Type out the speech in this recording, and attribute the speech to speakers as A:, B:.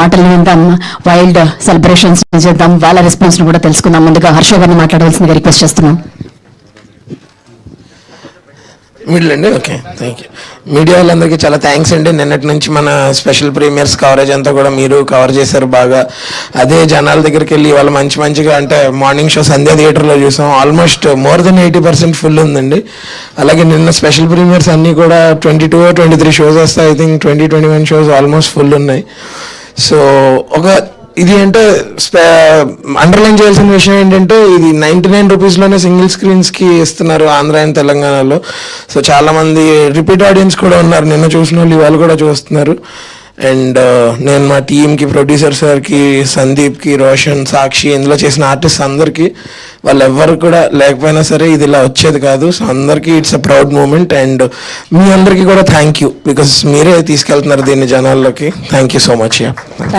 A: మాటలు విందాం, wild celebrations చేద్దాం, వాళ్ళ రెస్పాన్స్ కూడా తెలుసుకుందాం. ముందుగా హర్ష గారిని మాట్లాడవలసిందిగా రిక్వెస్ట్ చేస్తున్నాం.
B: మిడిల్ అండి. Okay, thank you. మీడియా వాళ్ళందరికీ చాలా థ్యాంక్స్ అండి. నిన్నటి నుంచి మన స్పెషల్ ప్రీమియర్స్ కవరేజ్ అంతా కూడా మీరు కవర్ చేశారు బాగా. అదే జనాల దగ్గరికి వెళ్ళి వాళ్ళు మంచిగా అంటే మార్నింగ్ షో సంధ్యా థియేటర్లో చూసాం, ఆల్మోస్ట్ మోర్ దెన్ 80% ఫుల్ ఉందండి. అలాగే నిన్న స్పెషల్ ప్రీమియర్స్ అన్నీ కూడా 22-23 షోస్ వస్తాయి. I think 20-21 shows almost full ఉన్నాయి. సో ఇది అంటే అండర్లైన్ చేయాల్సిన విషయం ఏంటంటే ఇది 99 రూపీస్లోనే సింగిల్ స్క్రీన్స్కి ఇస్తున్నారు ఆంధ్ర అండ్ తెలంగాణలో. సో చాలామంది రిపీట్ ఆడియన్స్ కూడా ఉన్నారు, నిన్న చూసిన వాళ్ళు ఇవాళ కూడా చూస్తున్నారు. అండ్ నేను మా టీంకి, ప్రొడ్యూసర్ సార్కి, సందీప్కి, రోషన్, సాక్షి, ఇందులో చేసిన ఆర్టిస్ట్ అందరికీ, వాళ్ళు ఎవ్వరు కూడా లేకపోయినా సరే ఇది ఇలా వచ్చేది కాదు. సో అందరికీ it's a proud moment. And మీ అందరికీ కూడా థ్యాంక్ యూ, బికాస్ మీరే తీసుకెళ్తున్నారు దీన్ని జనాల్లోకి. Thank you so much.